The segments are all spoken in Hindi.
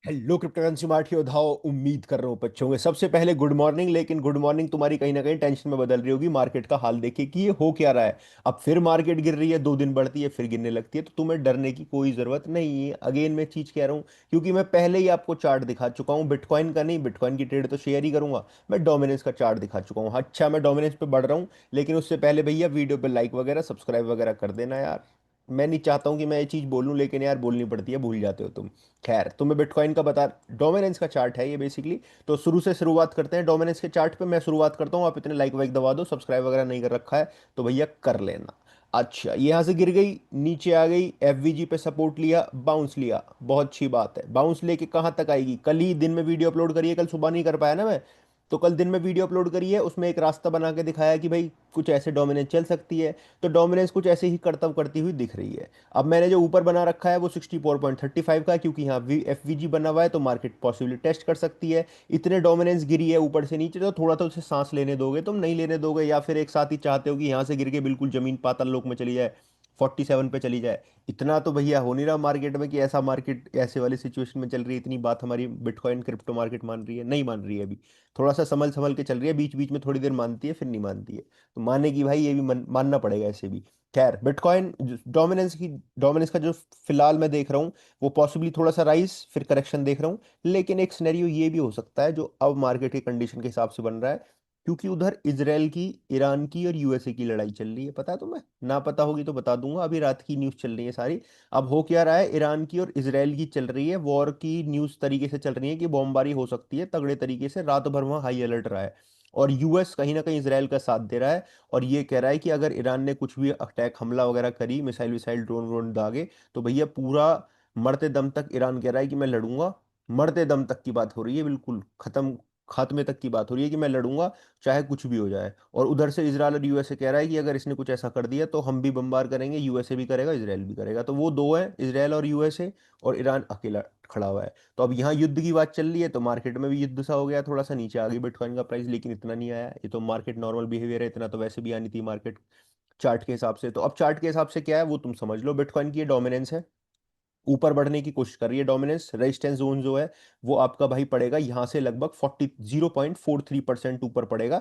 हेलो क्रिप्टोकरेंसी मार्ट योद्धाओ, उम्मीद कर रहा हूँ बच्चों के सबसे पहले गुड मॉर्निंग। लेकिन गुड मॉर्निंग तुम्हारी कहीं ना कहीं टेंशन में बदल रही होगी। मार्केट का हाल देखिए कि ये हो क्या रहा है। अब फिर मार्केट गिर रही है, 2 दिन बढ़ती है फिर गिरने लगती है, तो तुम्हें डरने की कोई जरूरत नहीं है। अगेन मैं चीज कह रहा हूँ क्योंकि मैं पहले ही आपको चार्ट दिखा चुका हूँ। बिटकॉइन का नहीं, बिटकॉइन की ट्रेड तो शेयर ही करूंगा। मैं डोमिनेंस का चार्ट दिखा चुका हूँ। अच्छा, मैं डोमिनेंस पे बढ़ रहा हूँ, लेकिन उससे पहले भैया वीडियो पे लाइक वगैरह सब्सक्राइब वगैरह कर देना यार। मैं नहीं चाहता हूँ कि मैं ये चीज़ बोलूँ, लेकिन यार बोलनी पड़ती है, भूल जाते हो तुम। खैर, तुम्हें बिटकॉइन का बता, डोमिनेंस का चार्ट है ये बेसिकली। तो शुरू से शुरुआत करते हैं डोमिनेंस के चार्ट पे। मैं शुरुआत करता हूँ, आप इतने लाइक वाइक दबा दो, सब्सक्राइब वगैरह नहीं कर रखा है तो भैया कर लेना। अच्छा, ये यहाँ से गिर गई, नीचे आ गई, एफवीजी पे सपोर्ट लिया, बाउंस लिया, बहुत अच्छी बात है। बाउंस लेके कहाँ तक आएगी? कल ही दिन में वीडियो अपलोड करिए, कल सुबह नहीं कर पाया ना मैं, तो कल दिन में वीडियो अपलोड करी है, उसमें एक रास्ता बना के दिखाया कि भाई कुछ ऐसे डोमिनेंस चल सकती है। तो डोमिनेंस कुछ ऐसे ही करतब करती हुई दिख रही है। अब मैंने जो ऊपर बना रखा है वो 64.35 का है, क्योंकि यहाँ एफवीजी बना हुआ है तो मार्केट पॉसिबली टेस्ट कर सकती है। इतने डोमिनेंस गिरी है ऊपर से नीचे, तो थोड़ा तो उसे सांस लेने दोगे तुम, नहीं लेने दोगे? या फिर एक साथ ही चाहते हो कि यहाँ से गिर के बिल्कुल जमीन पाताल लोक में चली जाए, 47 पे चली जाए? इतना तो भैया हो नहीं रहा मार्केट में कि ऐसा मार्केट ऐसे वाली सिचुएशन में चल रही है। इतनी बात हमारी बिटकॉइन क्रिप्टो मार्केट मान रही है? नहीं मान रही है अभी। थोड़ा सा संभल संभल के चल रही है, बीच बीच में थोड़ी देर मानती है फिर नहीं मानती है। तो मानेगी भाई, ये भी मानना पड़ेगा ऐसे भी। खैर, बिटकॉइन डोमिनेंस का जो फिलहाल मैं देख रहा हूँ, वो पॉसिबली थोड़ा सा राइज फिर करेक्शन देख रहा हूँ। लेकिन एक सिनेरियो ये भी हो सकता है जो अब मार्केट के कंडीशन के हिसाब से बन रहा है, क्योंकि उधर इसराइल की, ईरान की और यूएसए की लड़ाई चल रही है। पता है तुम्हें? ना पता होगी तो बता दूंगा, अभी रात की न्यूज़ चल रही है सारी। अब हो क्या रहा है, ईरान की और इसराइल की चल रही है वॉर की न्यूज़, तरीके से चल रही है कि बमबारी हो सकती है तगड़े तरीके से, रात भर वहाँ हाई अलर्ट रहा है। और यूएस कहीं ना कहीं इसराइल का साथ दे रहा है, और ये कह रहा है कि अगर ईरान ने कुछ भी अटैक हमला वगैरह करी, मिसाइल विसाइल ड्रोन व्रोन दागे, तो भैया पूरा मरते दम तक ईरान कह रहा है कि मैं लड़ूंगा। मरते दम तक की बात हो रही है, बिल्कुल खत्म, खात्मे तक की बात हो रही है कि मैं लड़ूंगा चाहे कुछ भी हो जाए। और उधर से इसराइल और यूएसए कह रहा है कि अगर इसने कुछ ऐसा कर दिया तो हम भी बम्बार करेंगे, यूएसए भी करेगा, इसराइल भी करेगा। तो वो दो हैं, इसराइल और यूएसए, और ईरान अकेला खड़ा हुआ है। तो अब यहाँ युद्ध की बात चल रही है, तो मार्केट में भी युद्ध सा हो गया, थोड़ा सा नीचे आ गई बिटकॉइन का प्राइस, लेकिन इतना नहीं आया। ये तो मार्केट नॉर्मल बिहेवियर है, इतना तो वैसे भी आनी थी मार्केट चार्ट के हिसाब से। तो अब चार्ट के हिसाब से क्या है वो तुम समझ लो। बिटकॉइन की ये डोमिनेंस है, ऊपर बढ़ने की कोशिश कर रही है। डोमिनेंस रेजिस्टेंस जोन जो है वो आपका भाई पड़ेगा यहाँ से लगभग 0.43% ऊपर पड़ेगा।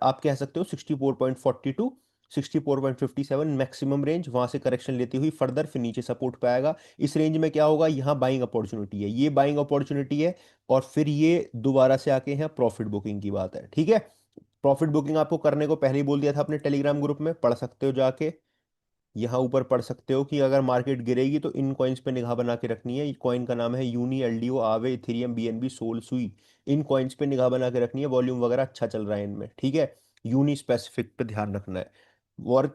आप कह सकते हो 64.42, 64.57 मैक्सिमम रेंज, वहां से करेक्शन लेती हुई फर्दर फिर नीचे सपोर्ट पे आएगा। इस रेंज में क्या होगा, यहाँ बाइंग अपॉर्चुनिटी है, ये बाइंग अपॉर्चुनिटी है। और फिर ये दोबारा से आके यहाँ प्रॉफिट बुकिंग की बात है, ठीक है। प्रॉफिट बुकिंग आपको करने को पहले ही बोल दिया था अपने टेलीग्राम ग्रुप में, पढ़ सकते हो जाके। यहाँ ऊपर पढ़ सकते हो कि अगर मार्केट गिरेगी तो इन कॉइन्स पे निगाह बना के रखनी है। कॉइन का नाम है यूनी, एलडीओ, आवे, इथेरियम, बीएनबी, सोल, सुई। इन कॉइन्स पे निगाह बना के रखनी है, वॉल्यूम वगैरह अच्छा चल रहा है इनमें, ठीक है। यूनी स्पेसिफिक पे ध्यान रखना है। वॉर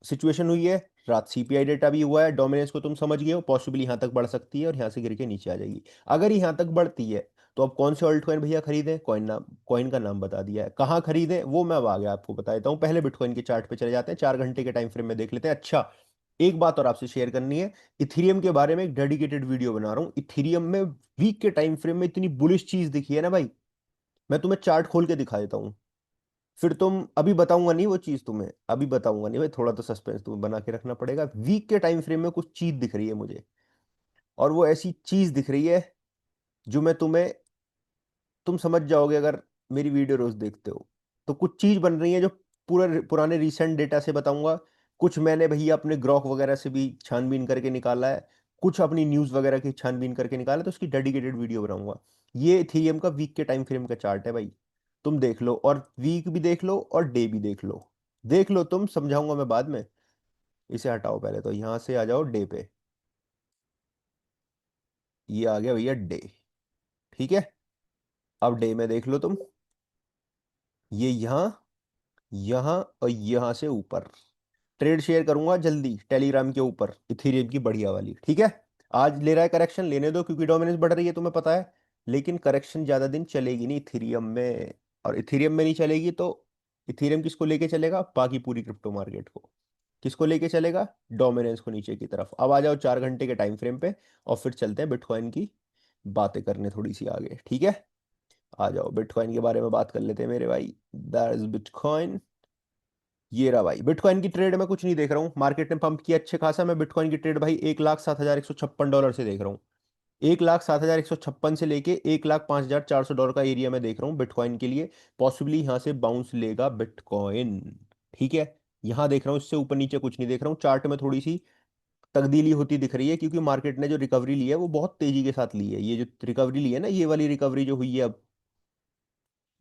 सिचुएशन हुई है, रात सीपीआई डेटा भी हुआ है, डोमिनेंस को तुम समझ गए हो, पॉसिबली यहाँ तक बढ़ सकती है और यहाँ से गिर के नीचे आ जाएगी। अगर यहाँ तक बढ़ती है तो अब कौन से ऑल्ट कॉइन भैया खरीदें? कॉइन का नाम बता दिया है, कहाँ खरीदें वो मैं अब आगे आपको बता देता हूँ। पहले बिटकॉइन के चार्ट पे चले जाते हैं, 4 घंटे के टाइम फ्रेम में देख लेते हैं। अच्छा, एक बात और आपसे शेयर करनी है। इथीरियम के बारे में एक डेडिकेटेड वीडियो बना रहा हूँ। इथीरियम में वीक के टाइम फ्रेम में इतनी बुलिश चीज दिखी है ना भाई, मैं तुम्हें चार्ट खोल के दिखा देता हूँ। फिर तुम, अभी बताऊंगा नहीं वो चीज तुम्हें, अभी बताऊंगा नहीं भाई, थोड़ा तो सस्पेंस तुम्हें बना के रखना पड़ेगा। वीक के टाइम फ्रेम में कुछ चीज दिख रही है मुझे, और वो ऐसी चीज दिख रही है जो मैं तुम्हें, तुम समझ जाओगे अगर मेरी वीडियो रोज देखते हो। तो कुछ चीज बन रही है जो पूरा पुराने रीसेंट डेटा से बताऊंगा। कुछ मैंने भैया अपने ग्रॉक वगैरह से भी छानबीन करके निकाला है, कुछ अपनी न्यूज वगैरह की छानबीन करके निकाला है, तो उसकी डेडिकेटेड वीडियो बनाऊंगा। ये इथेरियम का वीक के टाइम फ्रेम का चार्ट है भाई, तुम देख लो, और वीक भी देख लो और डे भी देख लो। देख लो तुम, समझाऊंगा मैं बाद में। इसे हटाओ पहले, तो यहां से आ जाओ डे पे। ये आ गया भैया डे, ठीक है। अब डे में देख लो तुम, ये यहाँ, यहाँ और यहाँ से ऊपर। ट्रेड शेयर करूंगा जल्दी टेलीग्राम के ऊपर, इथेरियम की बढ़िया वाली, ठीक है। आज ले रहा है करेक्शन, लेने दो, क्योंकि डोमिनेंस बढ़ रही है तुम्हें पता है। लेकिन करेक्शन ज्यादा दिन चलेगी नहीं इथेरियम में, और इथेरियम में नहीं चलेगी तो इथेरियम किसको लेके चलेगा? बाकी पूरी क्रिप्टो मार्केट को किसको लेके चलेगा? डोमिनेंस को नीचे की तरफ। अब आ जाओ 4 घंटे के टाइम फ्रेम पे, और फिर चलते हैं बिटकॉइन की बातें करने थोड़ी सी आगे, ठीक है। आ जाओ बिटकॉइन के बारे में बात कर लेते हैं मेरे भाई। That is bitcoin. ये रहा भाई बिटकॉइन की ट्रेड, में कुछ नहीं देख रहा हूँ, मार्केट ने पंप किया अच्छे खासा। मैं बिटकॉइन की ट्रेड भाई 1,07,156 डॉलर से देख रहा हूँ। 1,07,156 से लेके 1,05,400 डॉलर का एरिया मैं देख रहा हूँ बिटकॉइन के लिए। पॉसिबली यहाँ से बाउंस लेगा बिटकॉइन। ठीक है, यहाँ देख रहा हूँ, इससे ऊपर नीचे कुछ नहीं देख रहा हूँ। चार्ट में थोड़ी सी तब्दीली होती दिख रही है, क्योंकि मार्केट ने जो रिकवरी ली है वो बहुत तेजी के साथ ली है। ये जो रिकवरी ली है ना, ये वाली रिकवरी जो हुई है अब,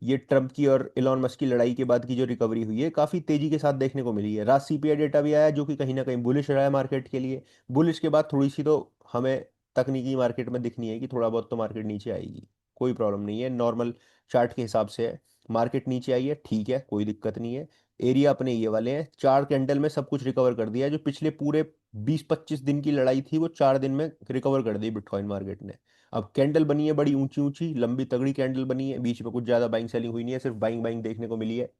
ये ट्रम्प की और इलॉन मस्क की लड़ाई के बाद की जो रिकवरी हुई है, काफी तेजी के साथ देखने को मिली है। रात सीपीआई डेटा भी आया, जो कि कहीं ना कहीं बुलिश रहा है मार्केट के लिए। बुलिश के बाद थोड़ी सी तो हमें तकनीकी मार्केट में दिखनी है कि थोड़ा बहुत तो मार्केट नीचे आएगी। कोई प्रॉब्लम नहीं है, नॉर्मल चार्ट के हिसाब से है। मार्केट नीचे आई है, ठीक है, कोई दिक्कत नहीं है। एरिया अपने ये वाले हैं। 4 कैंडल में सब कुछ रिकवर कर दिया है। जो पिछले पूरे 20-25 दिन की लड़ाई थी, वो 4 दिन में रिकवर कर दी बिटकॉइन मार्केट ने। अब कैंडल बनी है बड़ी ऊंची ऊंची लंबी तगड़ी कैंडल बनी है, बीच में कुछ ज्यादा बाइंग सेलिंग हुई नहीं है, सिर्फ बाइंग बाइंग देखने को मिली है।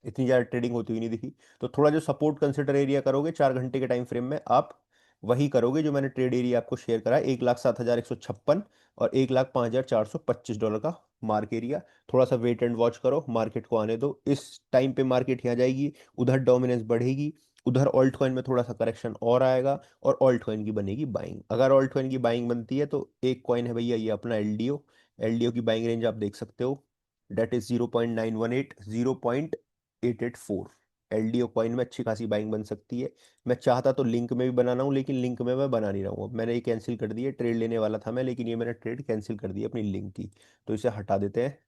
इतनी ज़्यादा ट्रेडिंग होती हुई नहीं दिखी। तो थोड़ा जो सपोर्ट कंसिडर एरिया करोगे 4 घंटे के टाइम फ्रेम में, आप वही करोगे जो मैंने ट्रेड एरिया आपको शेयर करा, 1,07,156 और 1,05,425 डॉलर का मार्क एरिया। थोड़ा सा वेट एंड वॉच करो, मार्केट को आने दो। इस टाइम पे मार्केट यहाँ जाएगी, उधर डोमिनेंस बढ़ेगी, उधर ऑल्ट कॉइन में थोड़ा सा करेक्शन और आएगा, और ऑल्ट कॉइन की बनेगी बाइंग। अगर ऑल्ट कॉइन की बाइंग बनती है तो एक कॉइन है भैया ये अपना एलडीओ। एलडीओ की बाइंग रेंज आप देख सकते हो, डेट इज 0.918, 0.884। एलडीओ कॉइन में अच्छी खासी बाइंग बन सकती है। मैं चाहता तो लिंक में भी बनाना हूँ, लेकिन लिंक में मैं बना नहीं रहा हूँ। अब मैंने ये कैंसिल कर दी है, ट्रेड लेने वाला था मैं, लेकिन ये मैंने ट्रेड कैंसिल कर दी है अपनी लिंक की। तो इसे हटा देते हैं।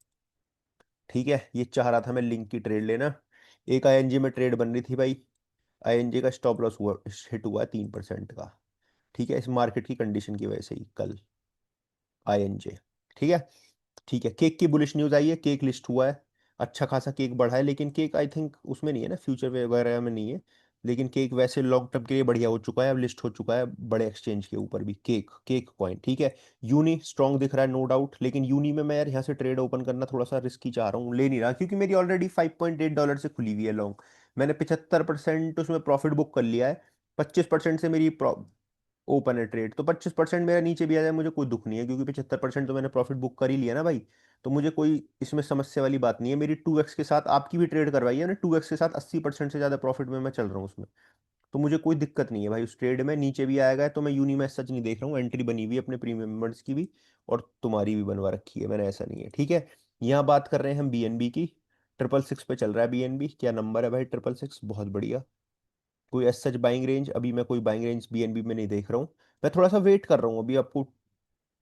ठीक है, ये चाह रहा था मैं लिंक की ट्रेड लेना। एक आईएनजी में ट्रेड बन रही थी भाई। आईएनजी का स्टॉप लॉस हुआ, हिट हुआ 3% का। ठीक है, इस मार्केट की कंडीशन की वजह से ही कल आईएनजे। ठीक है। ठीक है, केक की बुलिश न्यूज़ आई है, केक लिस्ट हुआ है। अच्छा खासा केक बढ़ा है, लेकिन केक आई थिंक उसमें नहीं है ना, फ्यूचर वगैरह में नहीं है। लेकिन केक वैसे लॉन्ग टर्म के लिए बढ़िया हो चुका है, अब लिस्ट हो चुका है बड़े एक्सचेंज के ऊपर भी। केक केक कॉइन ठीक है। यूनी स्ट्रांग दिख रहा है नो डाउट, लेकिन यूनी में मैं यार यहाँ से ट्रेड ओपन करना थोड़ा सा रिस्की चाह रहा हूँ, ले नहीं रहा, क्योंकि मेरी ऑलरेडी $5.8 से खुली हुई है लॉन्ग। मैंने 75% उसमें प्रॉफिट बुक कर लिया है। 25% से मेरी ओपन है ट्रेड, तो 25% मेरा नीचे भी आ जाए मुझे कोई दुख नहीं है, क्योंकि 75% तो मैंने प्रॉफिट बुक कर ही लिया ना भाई। तो मुझे कोई इसमें समस्या वाली बात नहीं है। मेरी 2x के साथ आपकी भी ट्रेड करवाई है ना, 2x के साथ 80% से ज़्यादा प्रॉफिट में मैं चल रहा हूँ उसमें। तो मुझे कोई दिक्कत नहीं है भाई उस ट्रेड में, नीचे भी आएगा। तो मैं यूनी में सच नहीं देख रहा हूँ, एंट्री बनी हुई है अपने प्रीमियम मेंबर्स की भी, और तुम्हारी भी बनवा रखी है मैंने, ऐसा नहीं है। ठीक है, यहाँ बात कर रहे हैं हम बीएनबी की। 666 पे चल रहा है बीएनबी, क्या नंबर है भाई 666, बहुत बढ़िया। कोई एज सच बाइंग रेंज अभी मैं कोई बाइंग रेंज बीएनबी में नहीं देख रहा हूँ। मैं थोड़ा सा वेट कर रहा हूँ अभी, आपको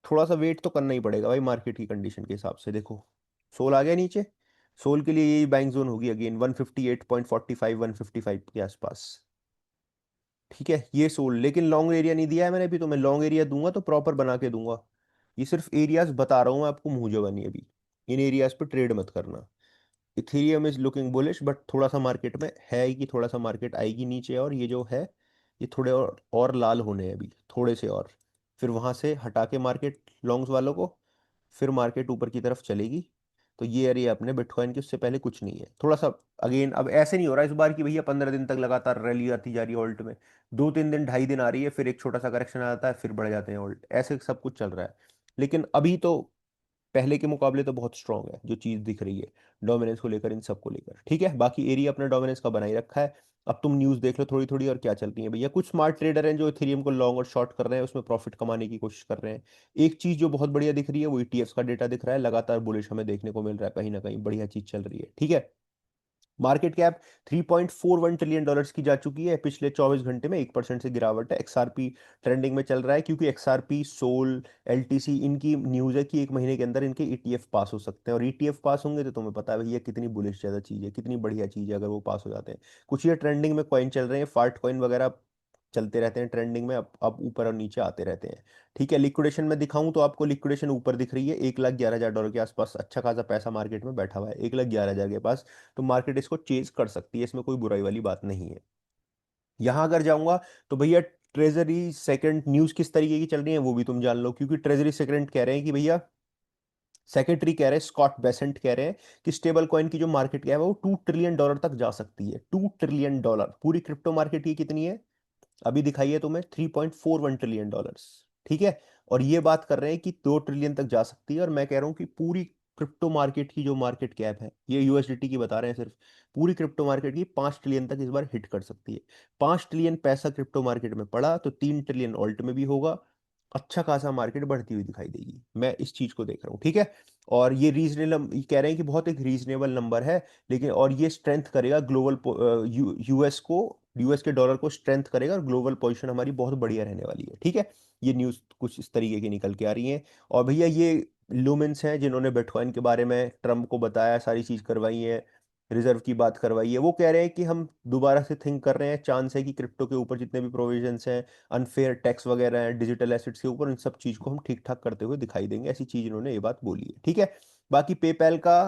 थोड़ा सा वेट तो करना ही पड़ेगा भाई मार्केट की कंडीशन के हिसाब से। देखो सोल आ गया नीचे, सोल के लिए यही बाइंग जोन होगी अगेन, 158.45, 155 के आसपास। ठीक है, ये सोल, लेकिन लॉन्ग एरिया नहीं दिया है मैंने अभी। तो मैं लॉन्ग एरिया दूंगा तो प्रॉपर बना के दूंगा। ये सिर्फ एरियाज बता रहा हूँ मैं आपको, मुंह जबानी अभी। इन एरियाज पे ट्रेड मत करना। Ethereum is looking bullish, but थोड़ा सा मार्केट में है कि थोड़ा सा मार्केट आएगी नीचे, और ये जो है ये थोड़े और लाल होने हैं अभी, थोड़े से और। फिर वहां से हटा के मार्केट लॉन्ग्स वालों को, फिर मार्केट ऊपर की तरफ चलेगी। तो ये एरिया अपने बिटकॉइन के, उससे पहले कुछ नहीं है। थोड़ा सा अगेन अब ऐसे नहीं हो रहा इस बार की भैया 15 दिन तक लगातार रैली आती जा रही है ऑल्ट में। 2-3 दिन 2.5 दिन आ रही है, फिर एक छोटा सा करेक्शन आता है, फिर बढ़ जाते हैं ऑल्ट, ऐसे सब कुछ चल रहा है। लेकिन अभी तो पहले के मुकाबले तो बहुत स्ट्रांग है जो चीज दिख रही है, डोमिनेंस को लेकर, इन सब को लेकर। ठीक है, बाकी एरिया अपना डोमिनेंस का बनाई रखा है। अब तुम न्यूज़ देख लो थोड़ी थोड़ी और क्या चल रही है भैया। कुछ स्मार्ट ट्रेडर हैं जो इथेरियम को लॉन्ग और शॉर्ट कर रहे हैं, उसमें प्रॉफिट कमाने की कोशिश कर रहे हैं। एक चीज जो बहुत बढ़िया दिख रही है वो ईटीएफ्स का डेटा दिख रहा है, लगातार बुलिश हमें देखने को मिल रहा है, कहीं ना कहीं बढ़िया चीज चल रही है। ठीक है, मार्केट कैप 3.41 ट्रिलियन डॉलर्स की जा चुकी है। पिछले 24 घंटे में 1% से गिरावट है। एक्सआरपी ट्रेंडिंग में चल रहा है, क्योंकि एक्सआरपी, सोल, एलटीसी, इनकी न्यूज़ है कि एक महीने के अंदर इनके ईटीएफ पास हो सकते हैं। और ईटीएफ पास होंगे तो तुम्हें पता है भैया कितनी बुलिश ज़्यादा चीज़ है, कितनी बढ़िया चीज़ है अगर वो पास हो जाते हैं। कुछ ये ट्रेंडिंग में कॉइन चल रहे हैं, फार्ट कॉइन वगैरह चलते रहते हैं ट्रेंडिंग में, अब ऊपर और नीचे आते रहते हैं। ठीक है, लिक्विडेशन में दिखाऊं तो आपको लिक्विडेशन ऊपर दिख रही है, 1,11,000 डॉलर के आसपास अच्छा खासा पैसा मार्केट में बैठा हुआ है, 1,11,000 के पास। तो मार्केट इसको चेज कर सकती है, इसमें कोई बुराई वाली बात नहीं है। यहां अगर जाऊंगा तो भैया ट्रेजरी सेकंड न्यूज किस तरीके की चल रही है वो भी तुम जान लो, क्योंकि ट्रेजरी सेकंड कह रहे हैं कि भैया, सेक्रेटरी कह रहे हैं स्कॉट बेसेंट कह रहे हैं कि स्टेबल कॉइन की जो मार्केट क्या है वो $2 ट्रिलियन तक जा सकती है। $2 ट्रिलियन। पूरी क्रिप्टो मार्केट की कितनी है अभी दिखाइए तुम्हें, $3.41 ट्रिलियन। ठीक है, और ये बात कर रहे हैं कि 2 ट्रिलियन तक जा सकती है, और मैं कह रहा हूँ कि पूरी क्रिप्टो मार्केट की जो मार्केट कैप है, ये यूएसडीटी की बता रहे हैं सिर्फ, पूरी क्रिप्टो मार्केट की 5 ट्रिलियन तक इस बार हिट कर सकती है। 5 ट्रिलियन पैसा क्रिप्टो मार्केट में पड़ा तो 3 ट्रिलियन ऑल्ट में भी होगा। अच्छा खासा मार्केट बढ़ती हुई दिखाई देगी, मैं इस चीज को देख रहा हूँ, ठीक है। और ये रीजनेबल कह रहे हैं कि बहुत एक रीजनेबल नंबर है, लेकिन और ये स्ट्रेंथ करेगा ग्लोबल, यूएस को, यूएस के डॉलर को स्ट्रेंथ करेगा, और ग्लोबल पोजीशन हमारी बहुत बढ़िया रहने वाली है, ठीक है। ये न्यूज़ कुछ इस तरीके की निकल के आ रही है। और भैया ये लुमेंस हैं जिन्होंने बिटकॉइन के बारे में ट्रम्प को बताया, सारी चीज करवाई है, रिजर्व की बात करवाई है। वो कह रहे हैं कि हम दोबारा से थिंक कर रहे हैं, चांस है कि क्रिप्टो के ऊपर जितने भी प्रोविजंस हैं, अनफेयर टैक्स वगैरह हैं डिजिटल एसेट्स के ऊपर, इन सब चीज को हम ठीक ठाक करते हुए दिखाई देंगे, ऐसी चीज इन्होंने ये बात बोली है, ठीक है। बाकी पेपैल का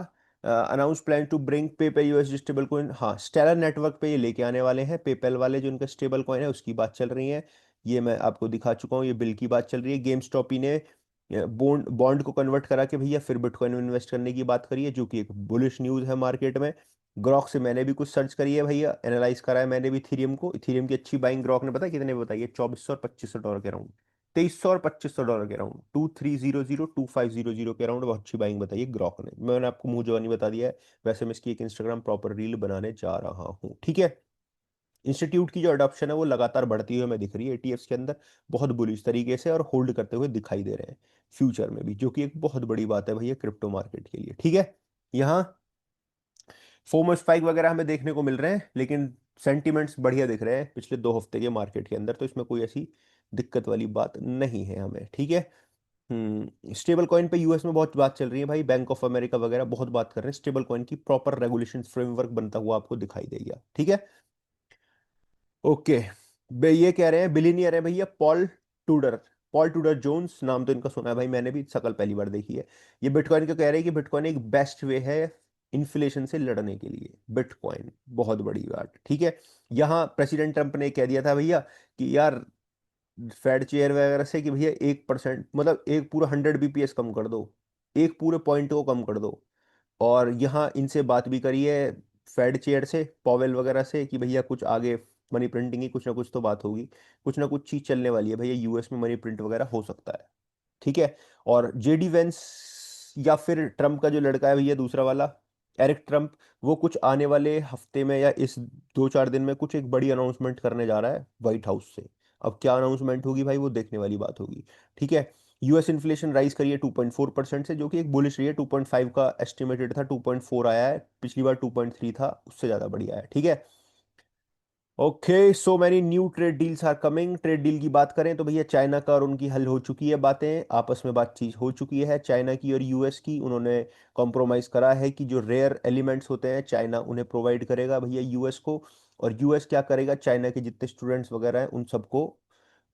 announce plan to bring PayPal US stable coin, हाँ स्टेलर नेटवर्क पे ये लेके आने वाले हैं पेपैल वाले, जो इनका स्टेबल कॉइन है उसकी बात चल रही है। ये मैं आपको दिखा चुका हूँ, ये बिल की बात चल रही है। गेम स्टॉप ही ने बॉन्ड बॉन्ड को कन्वर्ट करा के भैया फिर बिटकॉइन में इन्वेस्ट करने की बात करी है, जो कि एक बुलिश न्यूज है मार्केट में। ग्रॉक से मैंने भी कुछ सर्च करी है भैया, एनालाइज करा है मैंने भी इथीरियम को, इथीरियम की अच्छी बाइंग ग्रॉक ने पता है कितने बताई है, 2400 और 2500 डॉलर के राउंड, 2300 और 2500 डॉलर के राउंड, 2300 2500 के राउंड, बहुत अच्छी बाइंग बताई है ग्रॉक ने, मैंने आपको मुंह जवानी बता दिया है। वैसे मैं इसकी एक इंस्टाग्राम प्रॉपर रील बनाने जा रहा हूँ, ठीक है। इंस्टीट्यूट की जो अडॉप्शन है वो लगातार बढ़ती हुई हमें दिख रही है एटीएफ्स के अंदर, बहुत बुलिश तरीके से, और होल्ड करते हुए दिखाई दे रहे हैं फ्यूचर में भी, जो कि एक बहुत बड़ी बात है भैया क्रिप्टो मार्केट के लिए, ठीक है। यहाँ फोमो स्पाइक वगैरह हमें देखने को मिल रहे हैं, लेकिन सेंटिमेंट्स बढ़िया दिख रहे हैं पिछले 2 हफ्ते के मार्केट के अंदर, तो इसमें कोई ऐसी दिक्कत वाली बात नहीं है हमें, ठीक है। स्टेबल कॉइन पे यूएस में बहुत बात चल रही है भाई, बैंक ऑफ अमेरिका वगैरह बहुत बात कर रहे हैं, स्टेबल कॉइन की प्रॉपर रेगुलेशन फ्रेमवर्क बनता हुआ आपको दिखाई देगा, ठीक है। ओके, ये कह रहे हैं बिलीनियर है भैया Paul Tudor, Paul Tudor Jones, नाम तो इनका सुना है भाई, मैंने भी शकल पहली बार देखी है। ये बिटकॉइन का कह रहे हैं कि बिटकॉइन एक बेस्ट वे है इन्फ्लेशन से लड़ने के लिए, बिटकॉइन बहुत बड़ी बात, ठीक है। यहाँ प्रेसिडेंट ट्रम्प ने कह दिया था भैया कि यार फेड चेयर वगैरह से कि भैया 1%, मतलब एक पूरा 100 बीपीएस कम कर दो, एक पूरे पॉइंट को कम कर दो। और यहाँ इनसे बात भी करी है फेड चेयर से, पॉवेल वगैरह से, कि भैया कुछ आगे मनी प्रिंटिंग की कुछ ना कुछ तो बात होगी, कुछ ना कुछ चीज चलने वाली है भैया, यूएस में मनी प्रिंट वगैरह हो सकता है, ठीक है। और जेडी वेंस या फिर ट्रम्प का जो लड़का है भैया दूसरा वाला, एरिक ट्रम्प, वो कुछ आने वाले हफ्ते में या इस 2-4 दिन में कुछ एक बड़ी अनाउंसमेंट करने जा रहा है व्हाइट हाउस से। अब क्या अनाउंसमेंट होगी भाई, वो देखने वाली बात होगी, ठीक है। यूएस इन्फ्लेशन राइज करिए 2.4% से, जो कि एक बुलिश रही है, 2.5 का एस्टिमेटेड था, 2.4 आया है, पिछली बार 2.3 था, उससे ज्यादा बढ़िया है, ठीक है। Okay, so many new trade deals are coming. Trade deal की बात करें तो भैया चाइना का और उनकी हल हो चुकी है, बातें आपस में बातचीत हो चुकी है चाइना की और यूएस की, उन्होंने कॉम्प्रोमाइज करा है कि जो रेयर एलिमेंट्स होते हैं चाइना उन्हें प्रोवाइड करेगा भैया यूएस को, और यूएस क्या करेगा, चाइना के जितने स्टूडेंट्स वगैरह हैं उन सबको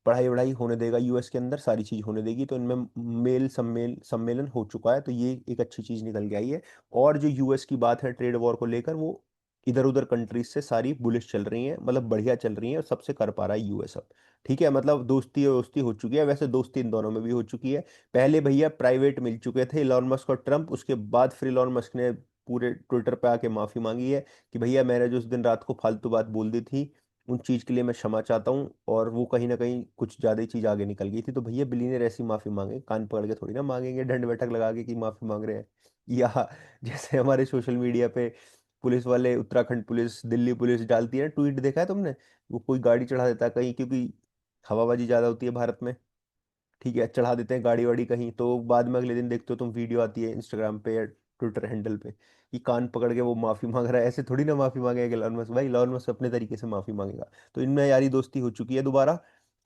पढ़ाई वढ़ाई होने देगा यूएस के अंदर, सारी चीज होने देगी, तो इनमें मेल सम्मेलन हो चुका है, तो ये एक अच्छी चीज निकल के आई है। और जो यूएस की बात है ट्रेड वॉर को लेकर, वो इधर उधर कंट्रीज से सारी बुलिश चल रही हैं, मतलब बढ़िया चल रही हैं, और सबसे कर पा रहा है यूएस अब, ठीक है। मतलब दोस्ती दोस्ती हो चुकी है, वैसे दोस्ती इन दोनों में भी हो चुकी है। पहले भैया प्राइवेट मिल चुके थे इलॉन मस्क और ट्रम्प, उसके बाद फिर इलॉन मस्क ने पूरे ट्विटर पे आके माफी मांगी है कि भैया मैंने जो उस दिन रात को फालतू बात बोल दी थी, उन चीज के लिए मैं क्षमा चाहता हूँ, और वो कहीं ना कहीं कुछ ज्यादा ही चीज आगे निकल गई थी, तो भैया बिलीनियर ऐसी माफी मांगे, कान पकड़ के थोड़ी ना मांगेंगे दंड बैठक लगा के कि माफी मांग रहे हैं। या जैसे हमारे सोशल मीडिया पे पुलिस वाले, उत्तराखंड पुलिस, दिल्ली पुलिस डालती है ट्वीट, देखा है तुमने, वो कोई गाड़ी चढ़ा देता है कहीं, क्योंकि हवाबाजी ज्यादा होती है भारत में, ठीक है, चढ़ा देते हैं गाड़ी वाड़ी कहीं, तो बाद में अगले दिन देखते हो तुम वीडियो आती है इंस्टाग्राम पे या ट्विटर हैंडल पे कि कान पकड़ के वो माफी मांग रहा है, ऐसे थोड़ी ना माफी मांगेगा इलॉन मस्क, भाई इलॉन मस्क अपने तरीके से माफी मांगेगा। तो इनमें यारी दोस्ती हो चुकी है दोबारा,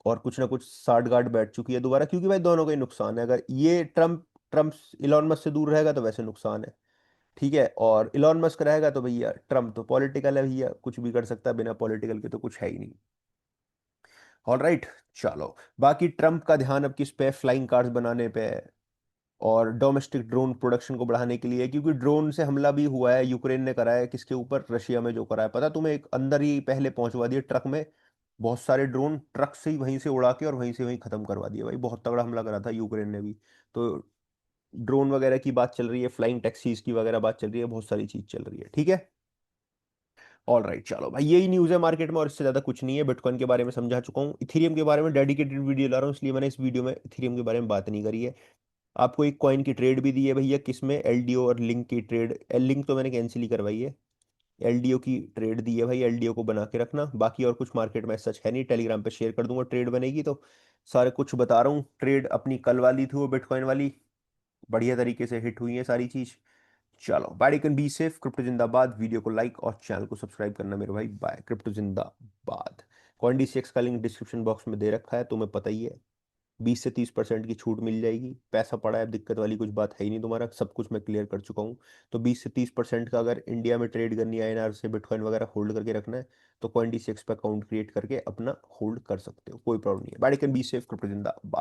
और कुछ ना कुछ साठ गांठ बैठ चुकी है दोबारा, क्योंकि भाई दोनों का ही नुकसान है, अगर ये ट्रम्प ट्रम्प इलॉन मस्क से दूर रहेगा तो वैसे नुकसान है, ठीक है, और इलॉन मस्क रहेगा तो भैया ट्रम्प तो पॉलिटिकल है भैया, कुछ भी कर सकता है, बिना पॉलिटिकल के तो कुछ है ही नहीं। ऑलराइट, चलो, बाकी ट्रम्प का ध्यान अब किस पे है, फ्लाइंग कार्स बनाने पे है, और डोमेस्टिक ड्रोन प्रोडक्शन को बढ़ाने के लिए, क्योंकि ड्रोन से हमला भी हुआ है, यूक्रेन ने करा है, किसके ऊपर, रशिया में जो करा है, पता तुम्हें, एक अंदर ही पहले पहुंचवा दिए ट्रक में, बहुत सारे ड्रोन ट्रक से ही वहीं से उड़ा के और वहीं से वहीं खत्म करवा दिया भाई, बहुत तगड़ा हमला करा था यूक्रेन ने भी। तो ड्रोन वगैरह की बात चल रही है, फ्लाइंग टैक्सीज की वगैरह बात चल रही है, बहुत सारी चीज चल रही है, ठीक है। ऑल राइट, चलो भाई, यही न्यूज़ है मार्केट में, और इससे ज़्यादा कुछ नहीं है, बिटकॉइन के बारे में समझा चुका हूँ, इथेरियम के बारे में डेडिकेटेड वीडियो ला रहा हूँ, इसलिए मैंने इस वीडियो में इथेरियम के बारे में बात नहीं करी है। आपको एक कॉइन की ट्रेड भी दी है भैया, किसमें, एलडीओ और लिंक की ट्रेड, लिंक तो मैंने कैंसिल ही करवाई है, एलडीओ की ट्रेड दी है भाई, एलडीओ को बना के रखना। बाकी और कुछ मार्केट में सच है नहीं, टेलीग्राम पे शेयर कर दूंगा ट्रेड बनेगी तो। सारे कुछ बता रहा हूँ, ट्रेड अपनी कल वाली थी वो बिटकॉइन वाली, बढ़िया तरीके से हिट हुई है सारी चीज। चलो bye, can be safe, crypto जिंदाबाद। वीडियो को लाइक और चैनल को सब्सक्राइब करना मेरे भाई। बाय, क्रिप्टो जिंदाबाद। कॉइनडीसीएक्स का लिंक डिस्क्रिप्शन बॉक्स में दे रखा है, तुम्हें पता ही है। 20 से 30% की छूट मिल जाएगी। पैसा पड़ा है, दिक्कत वाली कुछ बात है ही नहीं, तुम्हारा सब कुछ मैं क्लियर कर चुका हूँ। तो 20 से 30% का अगर इंडिया में ट्रेड करनी है, आईएनआर से बिटकॉइन वगैरह होल्ड करके रखना है, तो कॉइनडीसीएक्स पे अकाउंट क्रिएट करके अपना होल्ड कर सकते हो, कोई प्रॉब्लम नहीं है। Bye, can be safe, crypto जिंदाबाद।